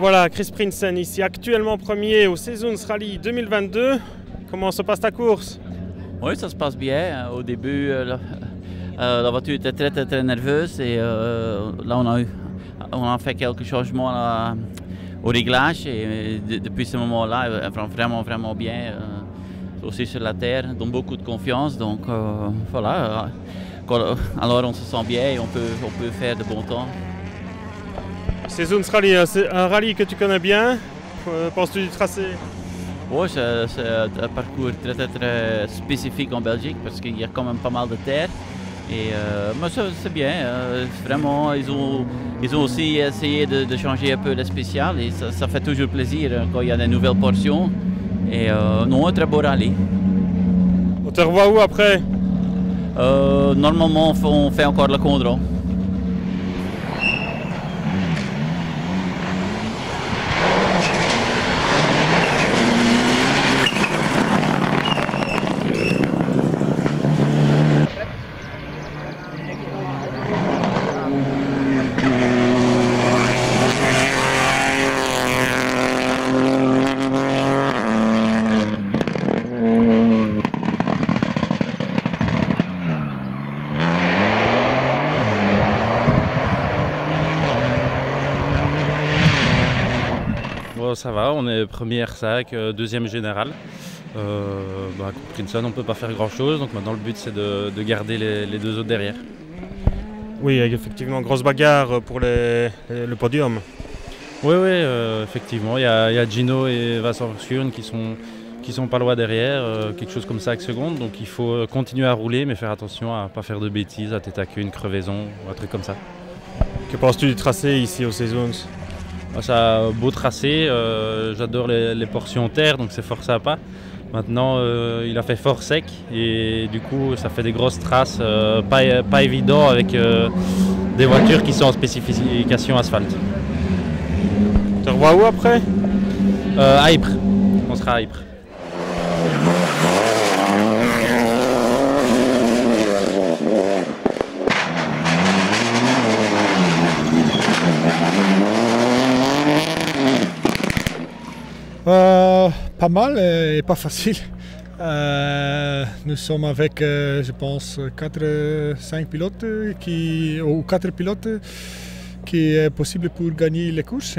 Voilà, Chris Prinsen ici, actuellement premier au Seasons Rally 2022. Comment se passe ta course? Oui, ça se passe bien. Au début, la voiture était très nerveuse et là on a fait quelques changements au réglage et depuis ce moment-là, elle va vraiment bien. Aussi sur la terre, donne beaucoup de confiance. Donc voilà, alors on se sent bien et on peut faire de bons temps. Seasons Rally, c'est un rallye que tu connais bien. Penses-tu du tracé? Oui, c'est un parcours très spécifique en Belgique parce qu'il y a quand même pas mal de terre. Et mais c'est bien, vraiment, ils ont aussi essayé de changer un peu le spécial et ça fait toujours plaisir quand il y a des nouvelles portions. Et non, un très beau rallye. On te revoit où après? Normalement, on fait encore le contrôle. Bon, ça va, on est premier R5, deuxième général. Contre Prinsen, on ne peut pas faire grand chose, donc maintenant le but c'est de garder les deux autres derrière. Oui, effectivement, grosse bagarre pour le podium. Oui, effectivement, il y a Gino et Vincent Verschuren qui sont pas loin derrière, quelque chose comme ça avec seconde, donc il faut continuer à rouler mais faire attention à ne pas faire de bêtises, à tête à queue, une crevaison ou un truc comme ça. Que penses-tu du tracé ici aux Seasons? C'est un beau tracé, j'adore les portions terre, donc c'est fort sympa. Maintenant, il a fait fort sec et du coup, ça fait des grosses traces, pas évident avec des voitures qui sont en spécification asphalte. Tu te revois où après? À Ypres, on sera à Ypres. Pas mal et pas facile. Nous sommes avec, je pense, 4-5 pilotes ou 4 pilotes qui est possible pour gagner les courses.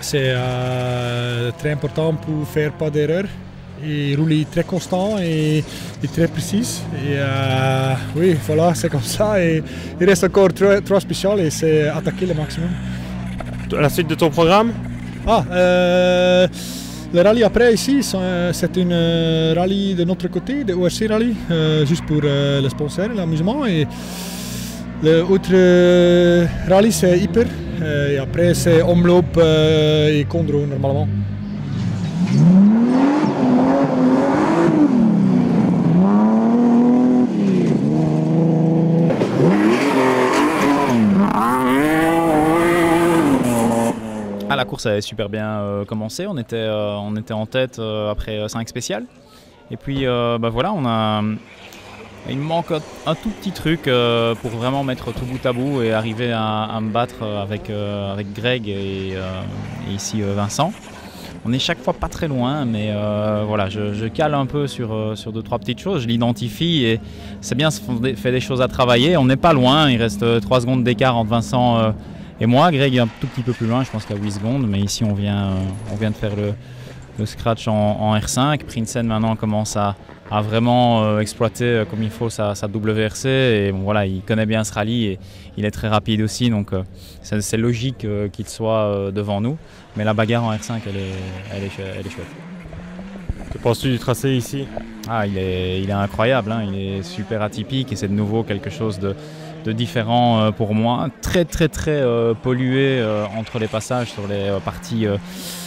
C'est très important pour faire pas d'erreur et rouler très constant et très précis. Et oui, voilà, c'est comme ça. Et il reste encore 3 spéciales et c'est attaquer le maximum. La suite de ton programme? Le rallye après ici, c'est une rallye de notre côté, de ORC Rally, juste pour le sponsor, l'amusement. Et l'autre rallye c'est Ypres, et après c'est Omloop et Condro normalement. La course avait super bien commencé, on était en tête après 5 spéciales. Et puis voilà, il me manque un tout petit truc pour vraiment mettre tout bout à bout et arriver à me battre avec Greg et ici Vincent. On est chaque fois pas très loin, mais voilà, je cale un peu sur 2-3 petites choses, je l'identifie et c'est bien, ça fait des choses à travailler. On n'est pas loin, il reste 3 secondes d'écart entre Vincent et moi. Greg est un tout petit peu plus loin, je pense qu'à 8 secondes, mais ici on vient de faire le scratch en R5. Prinsen maintenant commence à vraiment exploiter comme il faut sa WRC et bon, voilà, il connaît bien ce rallye et il est très rapide aussi, donc c'est logique qu'il soit devant nous, mais la bagarre en R5 elle est chouette. Que penses-tu du tracé ici? Il est incroyable, hein, il est super atypique et c'est de nouveau quelque chose de différent pour moi, très pollué entre les passages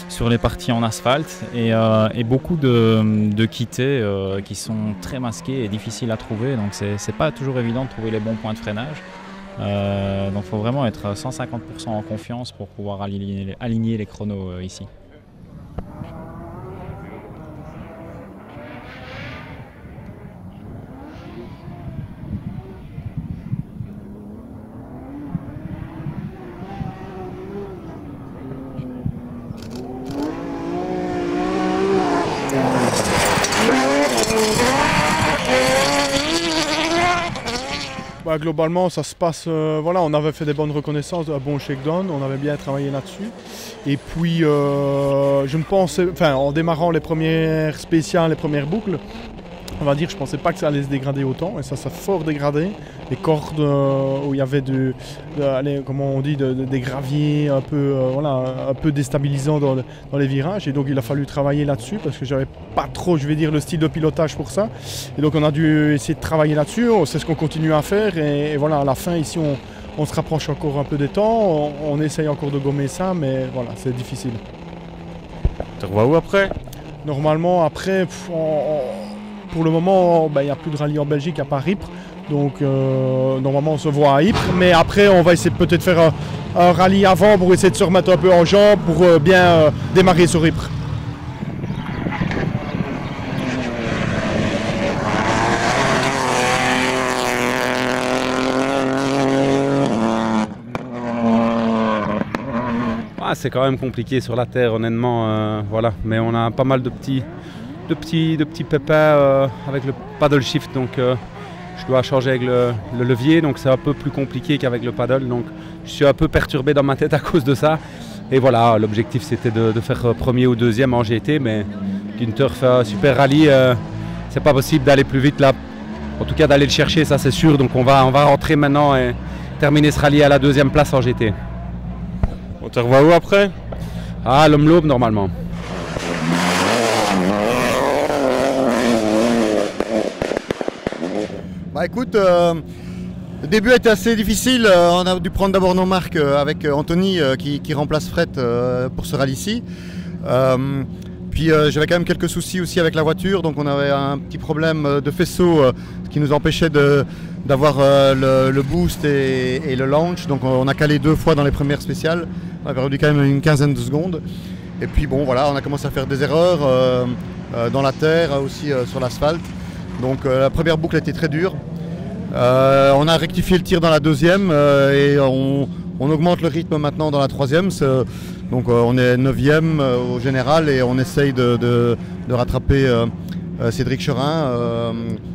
sur les parties en asphalte et beaucoup de quittés qui sont très masqués et difficiles à trouver, donc c'est pas toujours évident de trouver les bons points de freinage. Donc il faut vraiment être 150% en confiance pour pouvoir aligner les chronos ici. Bah, globalement, ça se passe. Voilà, on avait fait des bonnes reconnaissances, un bon shakedown, on avait bien travaillé là-dessus. Et puis, je me pensais, enfin, en démarrant les premières spéciales, les premières boucles, on va dire, je pensais pas que ça allait se dégrader autant, et ça s'est fort dégradé. Les cordes où il y avait comment on dit, des graviers un peu, voilà, un peu déstabilisants dans les virages, et donc il a fallu travailler là-dessus parce que j'avais pas trop, je vais dire, le style de pilotage pour ça. Et donc on a dû essayer de travailler là-dessus, c'est ce qu'on continue à faire, et voilà, à la fin ici on se rapproche encore un peu des temps, on essaye encore de gommer ça, mais voilà, c'est difficile. Tu revois où après? Normalement, après, pour le moment, il n'y a plus de rallye en Belgique, à part Ypres. Donc normalement on se voit à Ypres. Mais après on va essayer de peut-être faire un rallye avant pour essayer de se remettre un peu en jambes pour bien démarrer sur Ypres. C'est quand même compliqué sur la terre, honnêtement. Voilà. Mais on a pas mal de petits pépins avec le paddle shift. Donc je dois changer avec le levier. Donc c'est un peu plus compliqué qu'avec le paddle. Donc je suis un peu perturbé dans ma tête à cause de ça. Et voilà, l'objectif c'était de faire premier ou deuxième en GT. Mais Günther fait un super rallye. C'est pas possible d'aller plus vite là. En tout cas d'aller le chercher, ça c'est sûr. Donc on va rentrer maintenant et terminer ce rallye à la deuxième place en GT. On te revoit où après? Ah, l'Homme-L'aube normalement. Bah écoute, le début a été assez difficile. On a dû prendre d'abord nos marques avec Anthony qui remplace Fred pour ce rallye-ci. Puis j'avais quand même quelques soucis aussi avec la voiture, donc on avait un petit problème de faisceau qui nous empêchait d'avoir le boost et le launch. Donc on a calé 2 fois dans les premières spéciales. On a perdu quand même une quinzaine de secondes. Et puis bon voilà, on a commencé à faire des erreurs dans la terre, aussi sur l'asphalte. Donc la première boucle était très dure. On a rectifié le tir dans la deuxième et on augmente le rythme maintenant dans la troisième. Donc on est 9e au général et on essaye de rattraper Cédric Cherin,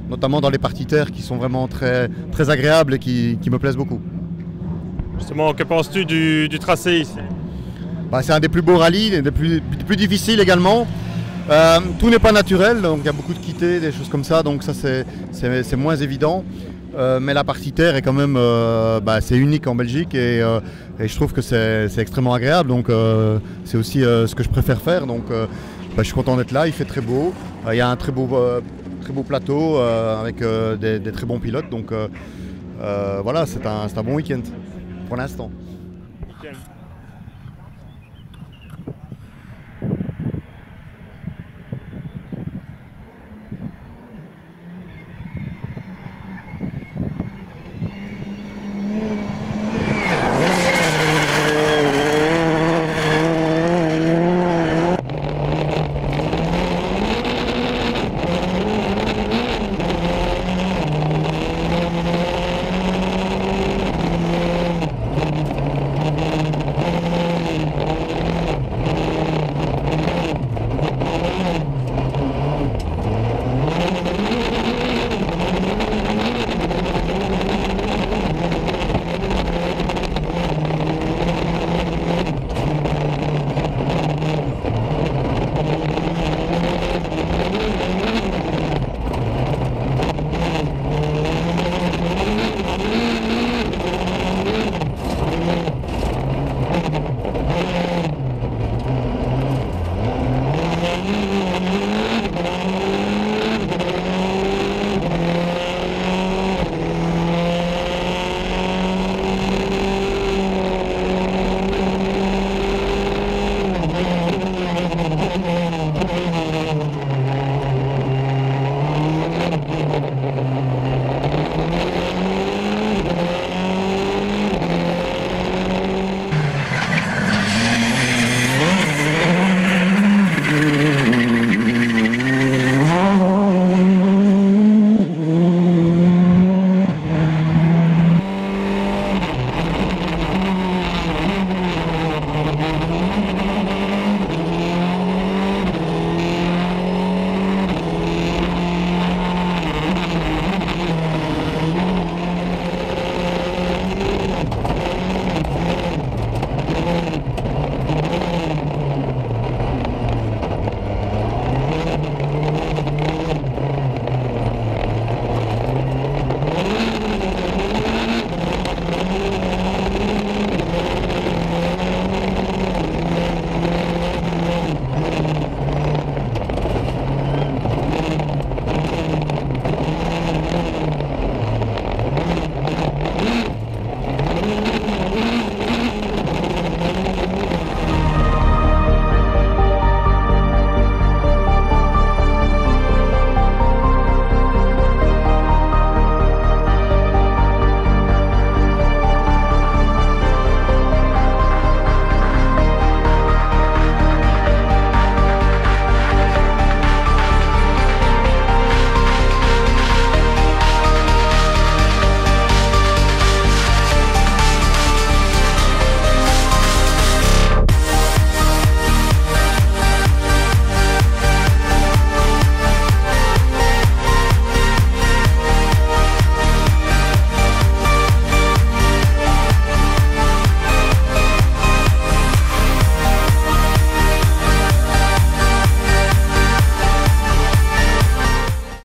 notamment dans les parties terre qui sont vraiment très, très agréables et qui me plaisent beaucoup. Justement, que penses-tu du tracé ici? C'est un des plus beaux rallyes, des plus difficiles également. Tout n'est pas naturel, donc il y a beaucoup de quittés, des choses comme ça, donc ça c'est moins évident. Mais la partie terre est quand même c'est unique en Belgique et je trouve que c'est extrêmement agréable, donc c'est aussi ce que je préfère faire. Donc je suis content d'être là, il fait très beau, il y a un très beau plateau avec des très bons pilotes, donc voilà, c'est un bon week-end pour l'instant.